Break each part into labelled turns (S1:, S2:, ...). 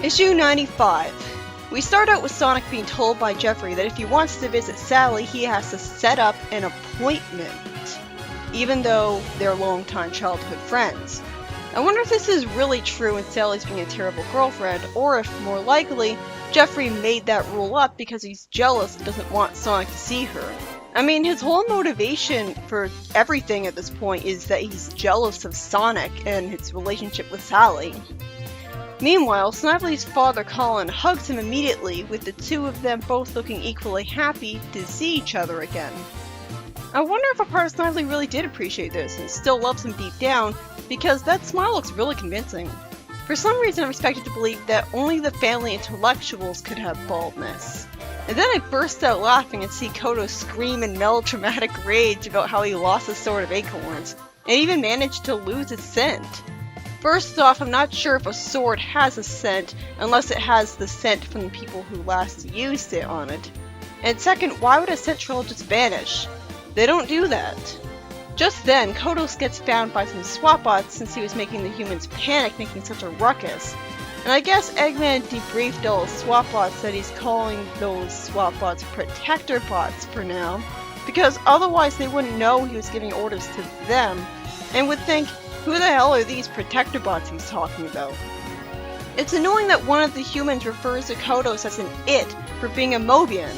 S1: Issue 95. We start out with Sonic being told by Jeffrey that if he wants to visit Sally, he has to set up an appointment, even though they're longtime childhood friends. I wonder if this is really true and Sally's being a terrible girlfriend, or if, more likely, Jeffrey made that rule up because he's jealous and doesn't want Sonic to see her. I mean, his whole motivation for everything at this point is that he's jealous of Sonic and his relationship with Sally. Meanwhile, Snively's father Colin hugs him immediately, with the two of them both looking equally happy to see each other again. I wonder if a part of Snively really did appreciate this and still loves him deep down, because that smile looks really convincing. For some reason I'm expected to believe that only the family intellectuals could have baldness. And then I burst out laughing and see Kodo scream in melodramatic rage about how he lost his sword of acorns, and even managed to lose its scent. First off, I'm not sure if a sword has a scent unless it has the scent from the people who last used it on it. And second, why would a scent trail just vanish? They don't do that. Just then, Kodos gets found by some SWAT-bots since he was making the humans panic, making such a ruckus. And I guess Eggman debriefed all the SWAT-bots that he's calling those SWAT-bots protector bots for now, because otherwise they wouldn't know he was giving orders to them, and would think, who the hell are these protector bots he's talking about? It's annoying that one of the humans refers to Kodos as an it for being a Mobian.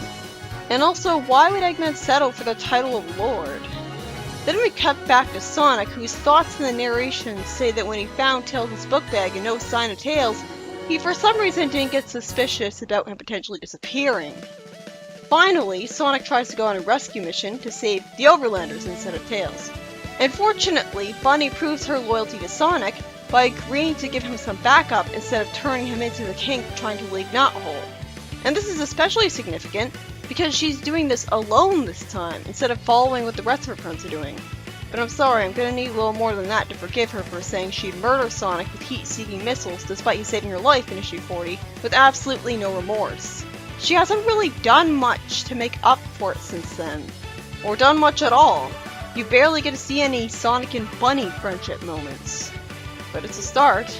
S1: And also, why would Eggman settle for the title of Lord? Then we cut back to Sonic, whose thoughts in the narration say that when he found Tails' book bag and no sign of Tails, he for some reason didn't get suspicious about him potentially disappearing. Finally, Sonic tries to go on a rescue mission to save the Overlanders instead of Tails. And fortunately, Bunny proves her loyalty to Sonic by agreeing to give him some backup instead of turning him into the king trying to lead Knothole. And this is especially significant because she's doing this alone this time, instead of following what the rest of her friends are doing. But I'm sorry, I'm gonna need a little more than that to forgive her for saying she'd murder Sonic with heat-seeking missiles despite he saving her life in issue 40 with absolutely no remorse. She hasn't really done much to make up for it since then. Or done much at all. You barely get to see any Sonic and Bunny friendship moments. But it's a start.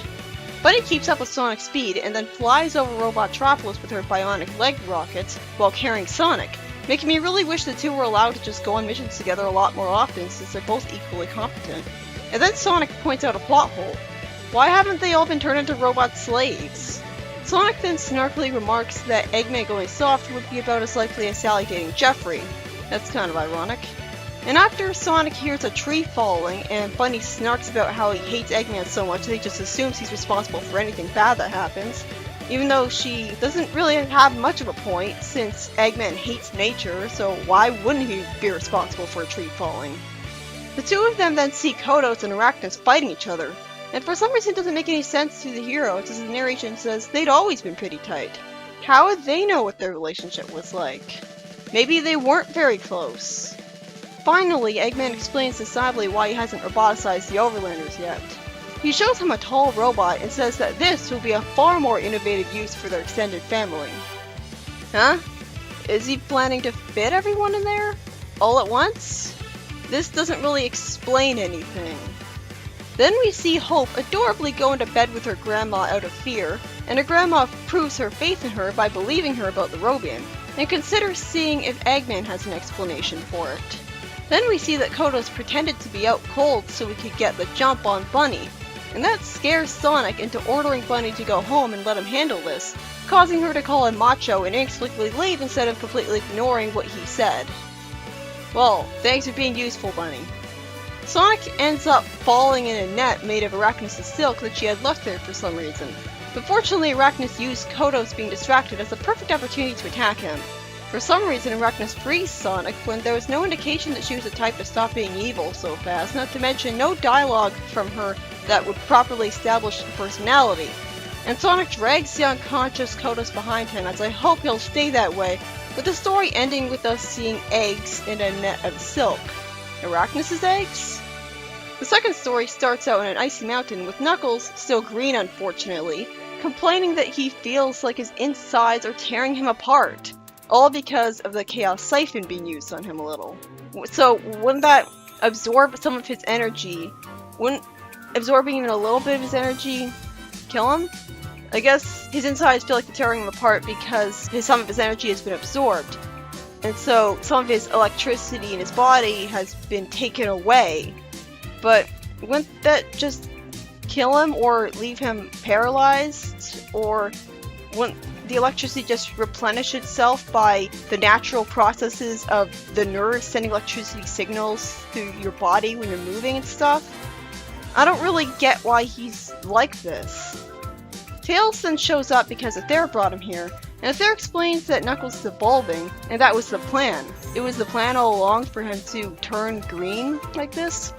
S1: Bunny keeps up with Sonic's speed and then flies over Robotropolis with her bionic leg rockets while carrying Sonic, making me really wish the two were allowed to just go on missions together a lot more often since they're both equally competent. And then Sonic points out a plot hole. Why haven't they all been turned into robot slaves? Sonic then snarkily remarks that Eggman going soft would be about as likely as Sally dating Jeffrey. That's kind of ironic. And after Sonic hears a tree falling and Bunny snarks about how he hates Eggman so much that he just assumes he's responsible for anything bad that happens, even though she doesn't really have much of a point since Eggman hates nature, so why wouldn't he be responsible for a tree falling? The two of them then see Kodos and Arachnus fighting each other, and for some reason it doesn't make any sense to the heroes as the narration says they'd always been pretty tight. How would they know what their relationship was like? Maybe they weren't very close. Finally, Eggman explains to Snively why he hasn't roboticized the Overlanders yet. He shows him a tall robot and says that this will be a far more innovative use for their extended family. Huh? Is he planning to fit everyone in there? All at once? This doesn't really explain anything. Then we see Hope adorably go into bed with her grandma out of fear, and her grandma proves her faith in her by believing her about the Robian, and considers seeing if Eggman has an explanation for it. Then we see that Kodos pretended to be out cold so we could get the jump on Bunny, and that scares Sonic into ordering Bunny to go home and let him handle this, causing her to call him macho and inexplicably leave instead of completely ignoring what he said. Well, thanks for being useful, Bunny. Sonic ends up falling in a net made of Arachnus' silk that she had left there for some reason, but fortunately Arachnus used Kodos being distracted as a perfect opportunity to attack him. For some reason, Arachnus frees Sonic when there was no indication that she was the type to stop being evil so fast, not to mention no dialogue from her that would properly establish the personality. And Sonic drags the unconscious Kodos behind him, as I hope he'll stay that way, with the story ending with us seeing eggs in a net of silk. Arachnus' eggs? The second story starts out in an icy mountain with Knuckles, still green unfortunately, complaining that he feels like his insides are tearing him apart. All because of the Chaos Siphon being used on him a little. So wouldn't that absorb some of his energy? Wouldn't absorbing even a little bit of his energy kill him? I guess his insides feel like they're tearing him apart because some of his energy has been absorbed. And so some of his electricity in his body has been taken away. But wouldn't that just kill him or leave him paralyzed? Or wouldn't the electricity just replenish itself by the natural processes of the nerves sending electricity signals through your body when you're moving and stuff? I don't really get why he's like this. Tails then shows up because Aether brought him here, and Aether explains that Knuckles is evolving, and that was the plan. It was the plan all along for him to turn green like this.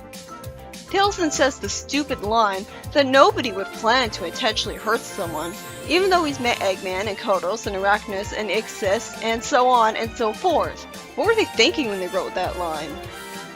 S1: Tails then says the stupid line that nobody would plan to intentionally hurt someone, even though he's met Eggman and Kodos and Arachnus and Ixis and so on and so forth. What were they thinking when they wrote that line?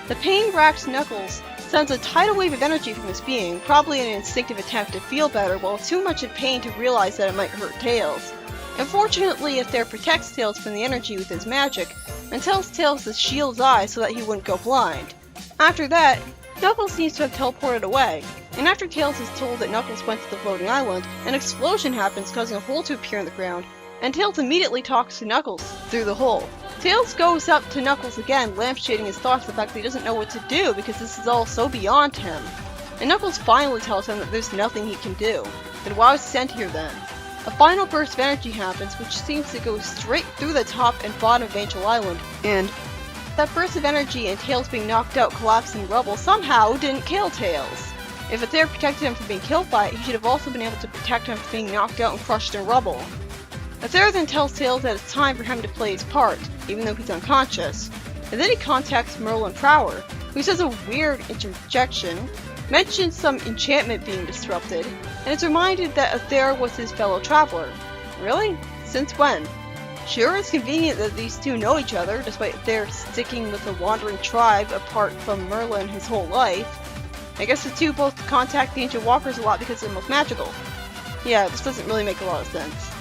S1: The pain-racked Knuckles sends a tidal wave of energy from his being, probably in an instinctive attempt to feel better while too much in pain to realize that it might hurt Tails. Unfortunately, Aether protects Tails from the energy with his magic, and tells Tails to shield his eyes so that he wouldn't go blind. After that, Knuckles seems to have teleported away, and after Tails is told that Knuckles went to the floating island, an explosion happens causing a hole to appear in the ground, and Tails immediately talks to Knuckles through the hole. Tails goes up to Knuckles again, lampshading his thoughts the fact that he doesn't know what to do because this is all so beyond him. And Knuckles finally tells him that there's nothing he can do. Then why was he sent here then? A final burst of energy happens which seems to go straight through the top and bottom of Angel Island, and that burst of energy and Tails being knocked out, collapsed in rubble somehow didn't kill Tails. If Aether protected him from being killed by it, he should have also been able to protect him from being knocked out and crushed in rubble. Aether then tells Tails that it's time for him to play his part, even though he's unconscious. And then he contacts Merlin Prower, who says a weird interjection, mentions some enchantment being disrupted, and is reminded that Aether was his fellow traveler. Really? Since when? Sure, it's convenient that these two know each other, despite Aether sticking with the wandering tribe apart from Merlin his whole life. I guess the two both contact the Ancient Walkers a lot because they're most magical. Yeah, this doesn't really make a lot of sense.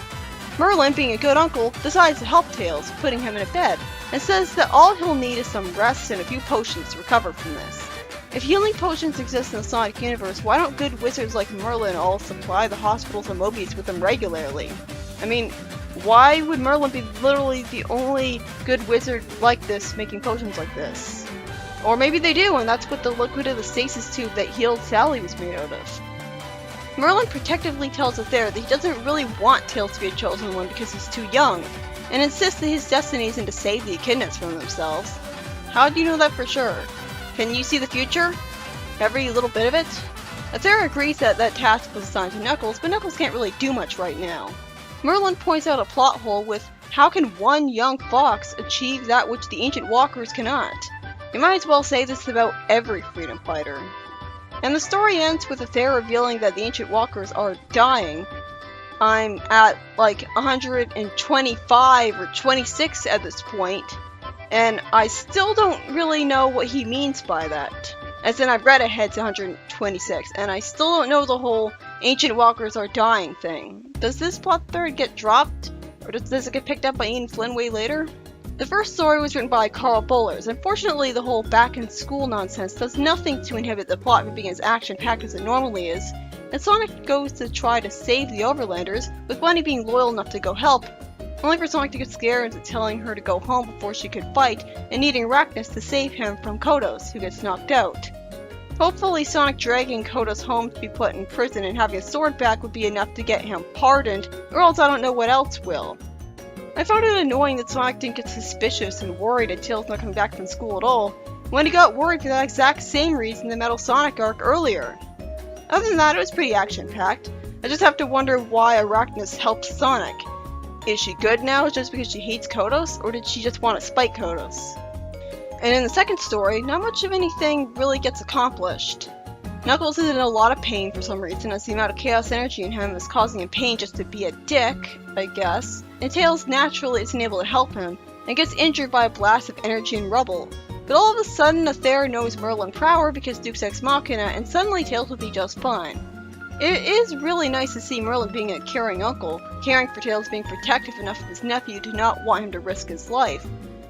S1: Merlin, being a good uncle, decides to help Tails, putting him in a bed, and says that all he'll need is some rest and a few potions to recover from this. If healing potions exist in the Sonic universe, why don't good wizards like Merlin all supply the hospitals and Mobius with them regularly? I mean, why would Merlin be literally the only good wizard like this making potions like this? Or maybe they do, and that's what the liquid of the stasis tube that healed Sally was made out of. Merlin protectively tells Aether that he doesn't really want Tails to be a chosen one because he's too young, and insists that his destiny isn't to save the Echidnas from themselves. How do you know that for sure? Can you see the future? Every little bit of it? Aether agrees that that task was assigned to Knuckles, but Knuckles can't really do much right now. Merlin points out a plot hole with how can one young fox achieve that which the Ancient Walkers cannot? You might as well say this about every freedom fighter. And the story ends with Aether revealing that the Ancient Walkers are dying. I'm at like 125 or 26 at this point, and I still don't really know what he means by that. As in, I've read ahead to 126, and I still don't know the whole Ancient Walkers are dying thing. Does this plot thread get dropped? Or does it get picked up by Ian Flynn way later? The first story was written by Carl Bollers. Unfortunately, the whole back in school nonsense does nothing to inhibit the plot from being as action-packed as it normally is, and Sonic goes to try to save the Overlanders, with Bunny being loyal enough to go help, only for Sonic to get scared into telling her to go home before she could fight, and needing Arachnus to save him from Kodos, who gets knocked out. Hopefully, Sonic dragging Kodos home to be put in prison and having his sword back would be enough to get him pardoned, or else I don't know what else will. I found it annoying that Sonic didn't get suspicious and worried at Tails not coming back from school at all, when he got worried for that exact same reason in the Metal Sonic arc earlier. Other than that, it was pretty action-packed. I just have to wonder why Arachnus helped Sonic. Is she good now just because she hates Kodos, or did she just want to spite Kodos? And in the second story, not much of anything really gets accomplished. Knuckles is in a lot of pain for some reason, as the amount of chaos energy in him is causing him pain just to be a dick, I guess, and Tails naturally isn't able to help him, and gets injured by a blast of energy and rubble. But all of a sudden, Aether knows Merlin Prower because Duke's Ex Machina, and suddenly Tails will be just fine. It is really nice to see Merlin being a caring uncle, caring for Tails being protective enough of his nephew to not want him to risk his life.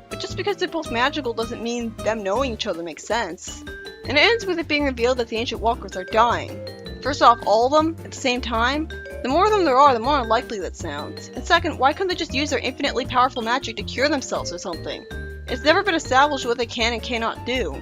S1: But just because they're both magical doesn't mean them knowing each other makes sense. And it ends with it being revealed that the Ancient Walkers are dying. First off, all of them, at the same time? The more of them there are, the more unlikely that sounds. And second, why couldn't they just use their infinitely powerful magic to cure themselves or something? It's never been established what they can and cannot do.